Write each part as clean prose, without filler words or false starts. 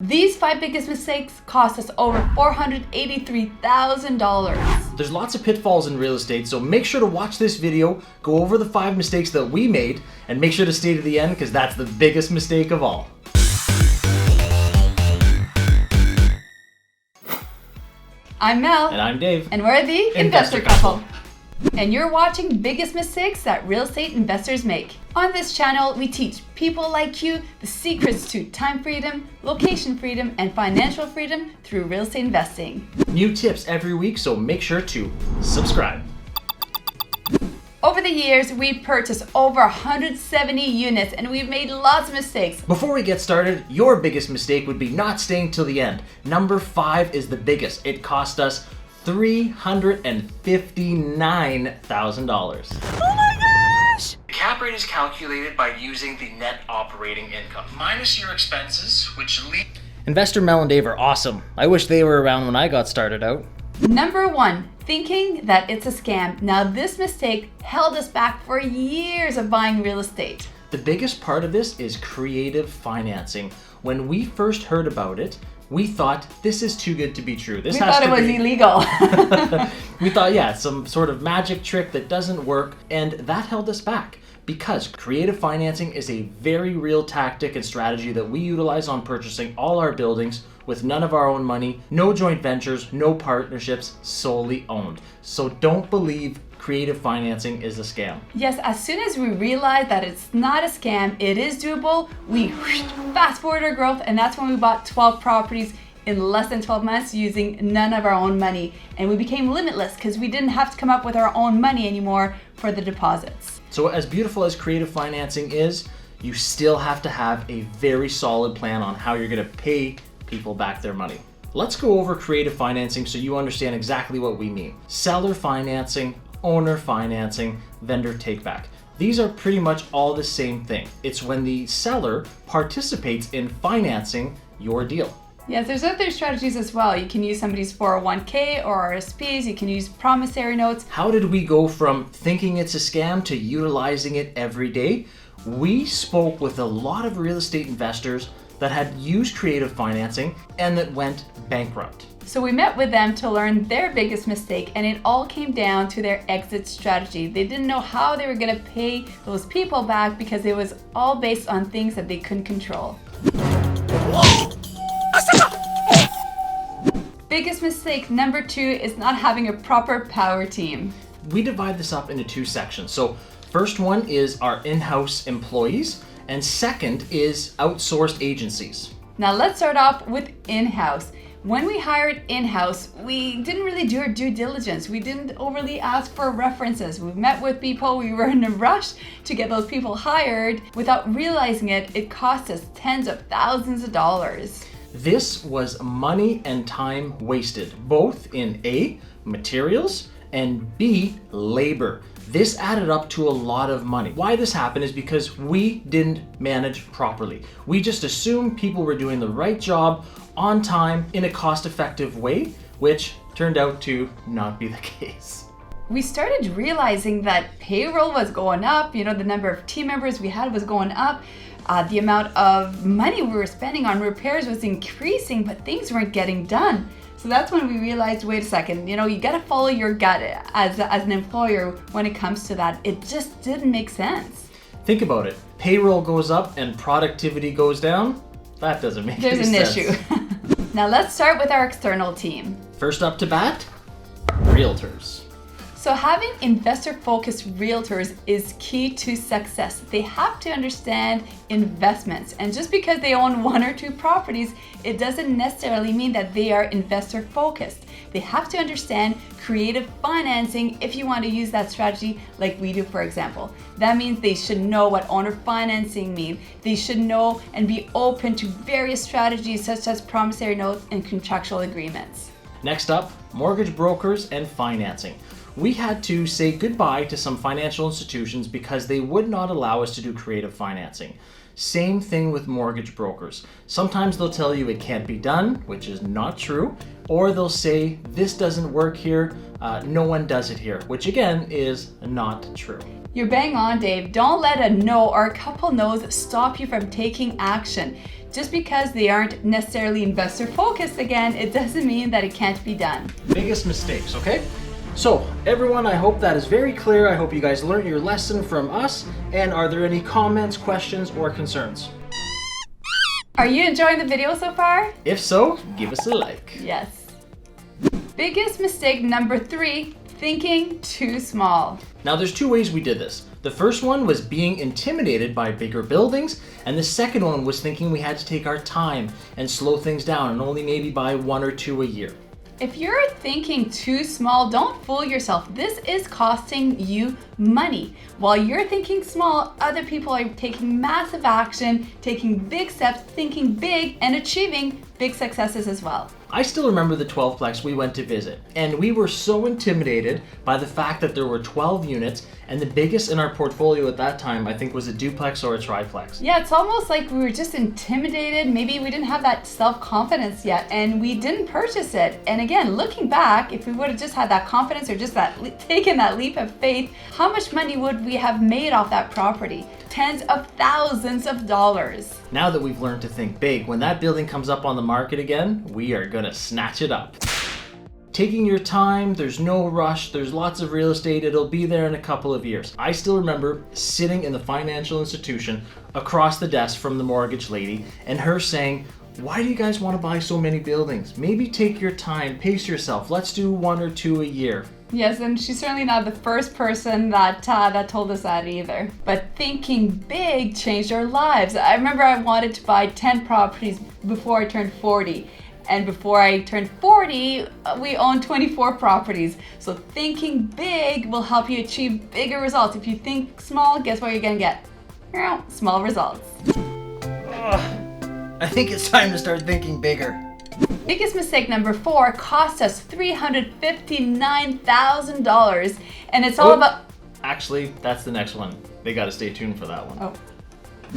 These 5 biggest mistakes cost us over $483,000. There's lots of pitfalls in real estate, so make sure to watch this video, go over the 5 mistakes that we made, and make sure to stay to the end because that's the biggest mistake of all. I'm Mel. And I'm Dave. And we're the Investor Couple. And you're watching Biggest Mistakes That Real Estate Investors Make. On this channel, we teach people like you the secrets to time freedom, location freedom, and financial freedom through real estate investing. New tips every week, so make sure to subscribe. Over the years, we've purchased over 170 units and we've made lots of mistakes. Before we get started, your biggest mistake would be not staying till the end. Number 5 is the biggest. It cost us $359,000. Oh my gosh! The cap rate is calculated by using the net operating income minus your expenses, which lead. Investor Mel and Dave are awesome. I wish they were around when I got started out. Number 1, thinking that it's a scam. Now this mistake held us back for years of buying real estate. The biggest part of this is creative financing. When we first heard about it, we thought this is too good to be true. We thought it was illegal. We thought, yeah, some sort of magic trick that doesn't work, and that held us back because creative financing is a very real tactic and strategy that we utilize on purchasing all our buildings with none of our own money, no joint ventures, no partnerships, solely owned. So don't believe creative financing is a scam. Yes, as soon as we realized that it's not a scam, it is doable, we fast forward our growth, and that's when we bought 12 properties in less than 12 months using none of our own money. And we became limitless because we didn't have to come up with our own money anymore for the deposits. So as beautiful as creative financing is, you still have to have a very solid plan on how you're gonna pay people back their money. Let's go over creative financing so you understand exactly what we mean. Seller financing, owner financing, vendor takeback. These are pretty much all the same thing. It's when the seller participates in financing your deal. Yes, there's other strategies as well. You can use somebody's 401k or RSPs, you can use promissory notes. How did we go from thinking it's a scam to utilizing it every day? We spoke with a lot of real estate investors that had used creative financing and that went bankrupt. So we met with them to learn their biggest mistake, and it all came down to their exit strategy. They didn't know how they were gonna pay those people back because it was all based on things that they couldn't control. Biggest mistake number 2 is not having a proper power team. We divide this up into 2 sections. So first one is our in-house employees, and second is outsourced agencies. Now let's start off with in-house. When we hired in-house, we didn't really do our due diligence. We didn't overly ask for references. We met with people, we were in a rush to get those people hired. Without realizing it, it cost us tens of thousands of dollars. This was money and time wasted, both in A, materials, and B, labor. This added up to a lot of money. Why this happened is because we didn't manage properly. We just assumed people were doing the right job on time in a cost-effective way, which turned out to not be the case. We started realizing that payroll was going up, the number of team members we had was going up, the amount of money we were spending on repairs was increasing, but things weren't getting done. So that's when we realized, wait a second, you gotta follow your gut as an employer when it comes to that. It just didn't make sense. Think about it. Payroll goes up and productivity goes down. That doesn't make any sense. There's an issue. Now let's start with our external team. First up to bat, realtors. So having investor-focused realtors is key to success. They have to understand investments, and just because they own 1 or 2 properties, it doesn't necessarily mean that they are investor-focused. They have to understand creative financing if you want to use that strategy like we do, for example. That means they should know what owner financing means. They should know and be open to various strategies such as promissory notes and contractual agreements. Next up, mortgage brokers and financing. We had to say goodbye to some financial institutions because they would not allow us to do creative financing. Same thing with mortgage brokers. Sometimes they'll tell you it can't be done, which is not true, or they'll say this doesn't work here, no one does it here, which again is not true. You're bang on, Dave. Don't let a no or a couple no's stop you from taking action. Just because they aren't necessarily investor focused, again, it doesn't mean that it can't be done. Biggest mistakes, okay? So, everyone, I hope that is very clear. I hope you guys learned your lesson from us. And are there any comments, questions, or concerns? Are you enjoying the video so far? If so, give us a like. Yes. Biggest mistake number 3, thinking too small. Now, there's 2 ways we did this. The first one was being intimidated by bigger buildings, and the second one was thinking we had to take our time and slow things down and only maybe buy 1 or 2 a year. If you're thinking too small, don't fool yourself. This is costing you money. While you're thinking small, other people are taking massive action, taking big steps, thinking big, and achieving big successes as well. I still remember the 12-plex we went to visit, and we were so intimidated by the fact that there were 12 units, and the biggest in our portfolio at that time, I think, was a duplex or a triplex. Yeah, it's almost like we were just intimidated. Maybe we didn't have that self-confidence yet, and we didn't purchase it. And again, looking back, if we would have just had that confidence or just taken that leap of faith, how much money would we have made off that property? Tens of thousands of dollars. Now that we've learned to think big, when that building comes up on the market again, we are gonna snatch it up. Taking your time, there's no rush, there's lots of real estate, it'll be there in a couple of years. I still remember sitting in the financial institution across the desk from the mortgage lady and her saying, "Why do you guys want to buy so many buildings? Maybe take your time, pace yourself, let's do 1 or 2 a year." Yes, and she's certainly not the first person that told us that either. But thinking big changed our lives. I remember I wanted to buy 10 properties before I turned 40. And before I turned 40, we owned 24 properties. So thinking big will help you achieve bigger results. If you think small, guess what you're gonna get? Small results. I think it's time to start thinking bigger. Biggest mistake number 4 cost us $359,000, and it's all about... Actually, that's the next one. They gotta stay tuned for that one. Oh.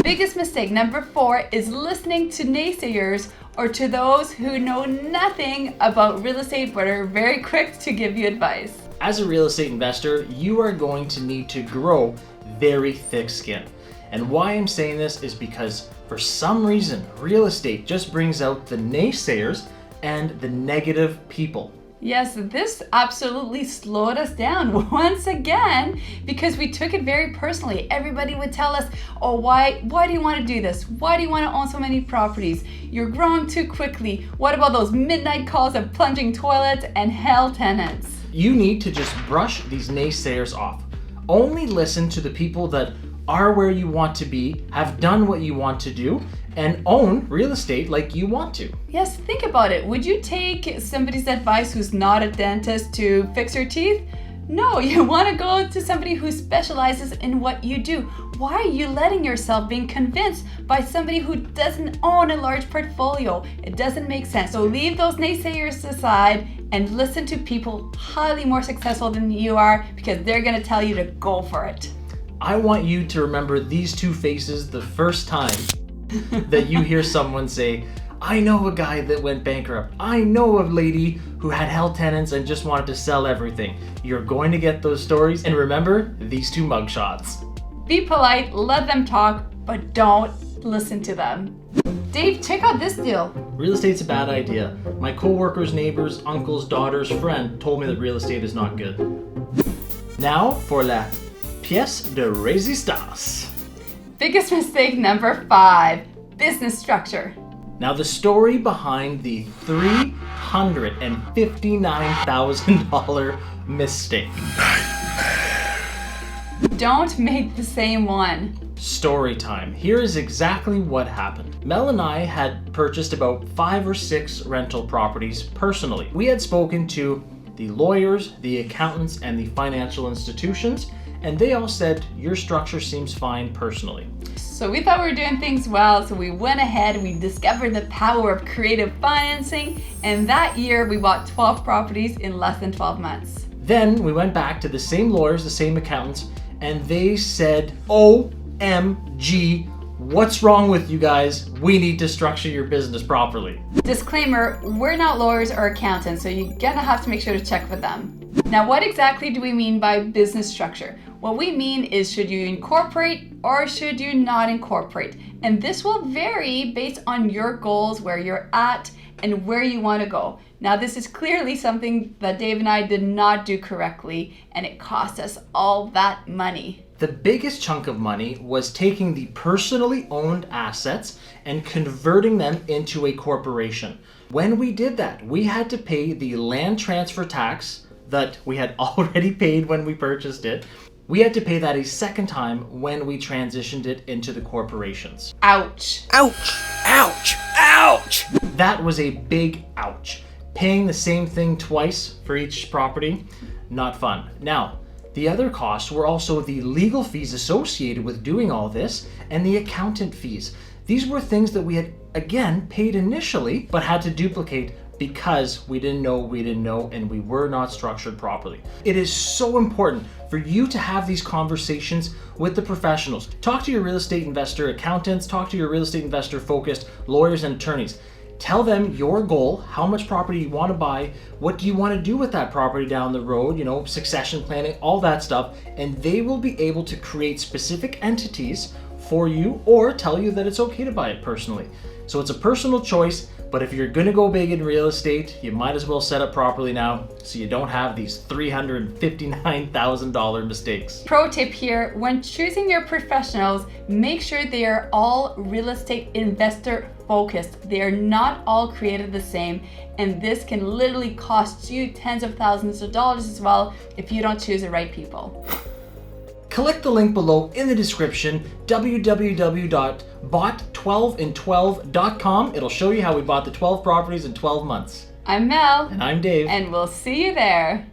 Biggest mistake number 4 is listening to naysayers or to those who know nothing about real estate but are very quick to give you advice. As a real estate investor, you are going to need to grow very thick skin. And why I'm saying this is because for some reason, real estate just brings out the naysayers and the negative people. Yes, this absolutely slowed us down once again because we took it very personally. Everybody would tell us, "Oh, why do you want to do this? Why do you want to own so many properties? You're growing too quickly. What about those midnight calls of plunging toilets and hell tenants?" You need to just brush these naysayers off. Only listen to the people that are where you want to be, have done what you want to do, and own real estate like you want to. Yes, think about it. Would you take somebody's advice who's not a dentist to fix your teeth? No, you want to go to somebody who specializes in what you do. Why are you letting yourself being convinced by somebody who doesn't own a large portfolio? It doesn't make sense. So leave those naysayers aside and listen to people highly more successful than you are because they're going to tell you to go for it. I want you to remember these 2 faces the first time that you hear someone say, "I know a guy that went bankrupt. I know a lady who had hell tenants and just wanted to sell everything." You're going to get those stories, and remember these 2 mugshots. Be polite, let them talk, but don't listen to them. Dave, check out this deal. Real estate's a bad idea. My coworkers, neighbors, uncle's daughter's friend told me that real estate is not good. Now for la pièce de résistance. Biggest mistake number 5, business structure. Now the story behind the $359,000 mistake. Don't make the same one. Story time. Here is exactly what happened. Mel and I had purchased about 5 or 6 rental properties personally. We had spoken to the lawyers, the accountants, and the financial institutions, and they all said, "Your structure seems fine personally." So we thought we were doing things well, so we went ahead, we discovered the power of creative financing, and that year we bought 12 properties in less than 12 months. Then we went back to the same lawyers, the same accountants, and they said, "OMG, What's wrong with you guys? We need to structure your business properly. Disclaimer, we're not lawyers or accountants, so you're gonna have to make sure to check with them. Now, what exactly do we mean by business structure? What we mean is, should you incorporate or should you not incorporate? And this will vary based on your goals, where you're at, and where you want to go. Now, this is clearly something that Dave and I did not do correctly, and it cost us all that money. The biggest chunk of money was taking the personally owned assets and converting them into a corporation. When we did that, we had to pay the land transfer tax that we had already paid when we purchased it. We had to pay that a second time when we transitioned it into the corporations. Ouch. Ouch! Ouch! Ouch! That was a big ouch. Paying the same thing twice for each property, not fun. Now, the other costs were also the legal fees associated with doing all this and the accountant fees. These were things that we had, again, paid initially, but had to duplicate because we didn't know, and we were not structured properly. It is so important for you to have these conversations with the professionals. Talk to your real estate investor accountants, talk to your real estate investor focused lawyers and attorneys. Tell them your goal, how much property you want to buy, what do you want to do with that property down the road, succession planning, all that stuff, and they will be able to create specific entities for you or tell you that it's okay to buy it personally. So it's a personal choice, but if you're going to go big in real estate, you might as well set up properly now so you don't have these $359,000 mistakes. Pro tip here, when choosing your professionals, make sure they are all real estate investor focused. They are not all created the same, and this can literally cost you tens of thousands of dollars as well if you don't choose the right people. Click the link below in the description, www.bought12in12.com. It'll show you how we bought the 12 properties in 12 months. I'm Mel. And I'm Dave. And we'll see you there.